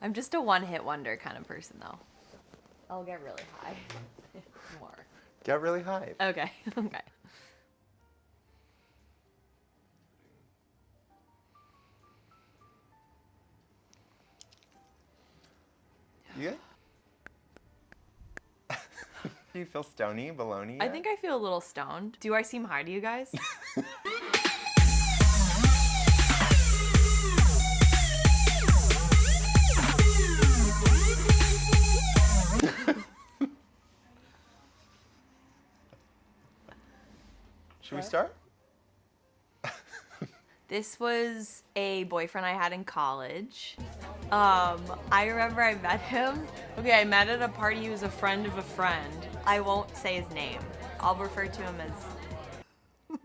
I'm just a one-hit wonder kind of person, though. I'll get really high. More. Get really high. Okay. Okay. You good? Do you feel stony, baloney? I think I feel a little stoned. Do I seem high to you guys? Should we start? This was a boyfriend I had in college. I remember I met him. Okay, I met at a party. He was a friend of a friend. I won't say his name. I'll refer to him as... I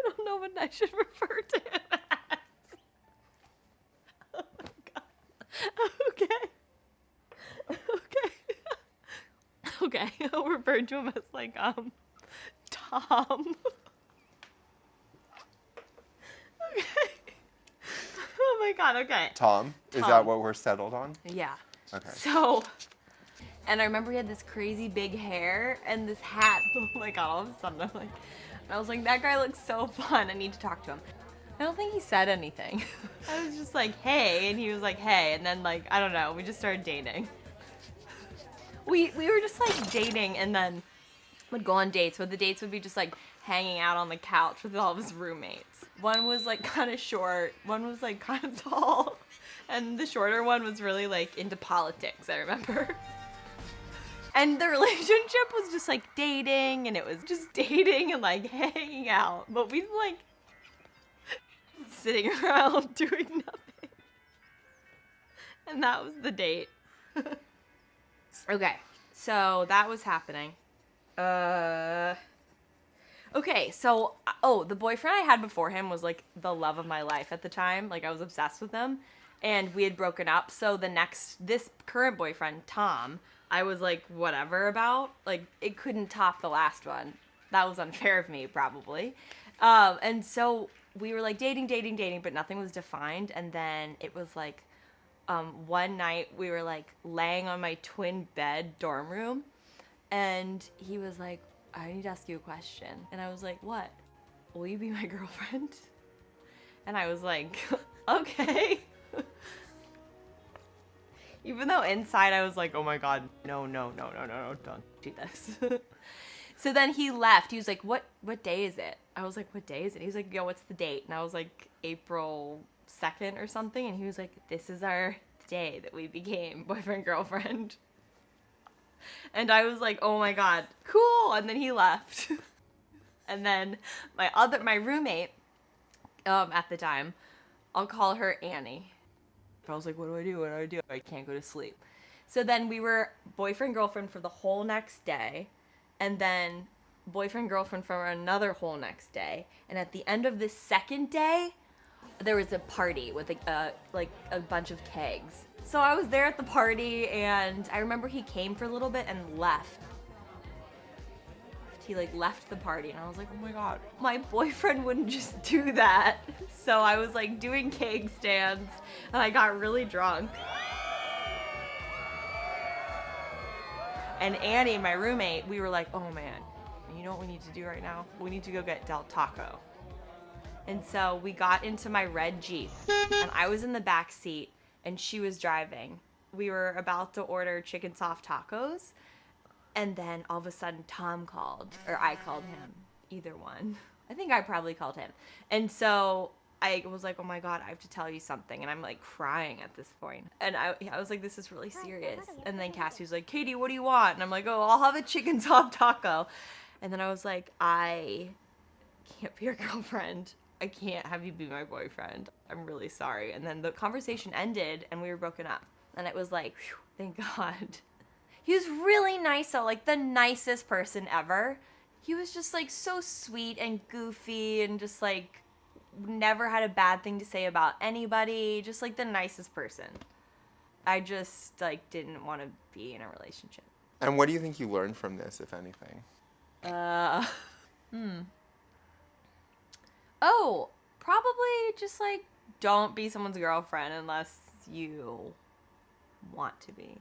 don't know what I should refer to him as. Oh my god. Okay. Okay. Okay, I'll refer to him as like, Tom. Okay. Oh my god, okay. Tom? Is that what we're settled on? Yeah. Okay. So, and I remember he had this crazy big hair and this hat. Oh my god, all of a sudden I was like, that guy looks so fun. I need to talk to him. I don't think he said anything. I was just like, hey, and he was like, hey, and then like, I don't know, we just started dating. We were just like dating and then would go on dates, but the dates would be just like hanging out on the couch with all of his roommates. One was like kind of short, one was like kind of tall, and the shorter one was really like into politics, I remember. And the relationship was just like dating, and it was just dating and like hanging out, but we'd like sitting around doing nothing. And that was the date. Okay, so that was happening. Okay, so, the boyfriend I had before him was, like, the love of my life at the time. Like, I was obsessed with him, and we had broken up. So this current boyfriend, Tom, I was, like, whatever about. Like, it couldn't top the last one. That was unfair of me, probably. And so we were, like, dating, but nothing was defined. And then it was, like, one night we were, like, laying on my twin bed dorm room, and he was like, I need to ask you a question. And I was like, what? Will you be my girlfriend? And I was like, okay. Even though inside I was like, oh my god, no, don't do this. So then he left. He was like, what day is it? I was like, what day is it? He was like, yo, what's the date? And I was like, April 2nd or something. And he was like, this is our day that we became boyfriend, girlfriend. And I was like, oh my god, cool. And then he left. And then my roommate, at the time, I'll call her Annie. I was like, what do I do? I can't go to sleep. So then we were boyfriend, girlfriend for the whole next day. And then boyfriend, girlfriend for another whole next day. And at the end of the second day, there was a party with a bunch of kegs. So I was there at the party, and I remember he came for a little bit and left. He like left the party, and I was like, oh my god, my boyfriend wouldn't just do that. So I was like doing keg stands, and I got really drunk. And Annie, my roommate, we were like, oh man, you know what we need to do right now? We need to go get Del Taco. And so we got into my red Jeep, and I was in the back seat, and she was driving. We were about to order chicken soft tacos, and then all of a sudden Tom called, or I called him, either one. I think I probably called him. And so I was like, oh my god, I have to tell you something. And I'm like crying at this point. And I was like, this is really serious. And then Cassie was like, Katie, what do you want? And I'm like, oh, I'll have a chicken soft taco. And then I was like, I can't be your girlfriend. I can't have you be my boyfriend. I'm really sorry. And then the conversation ended and we were broken up. And it was like, whew, thank God. He was really nice though, like the nicest person ever. He was just like so sweet and goofy and just like never had a bad thing to say about anybody. Just like the nicest person. I just like didn't want to be in a relationship. And what do you think you learned from this, if anything? Oh, probably just like don't be someone's girlfriend unless you want to be.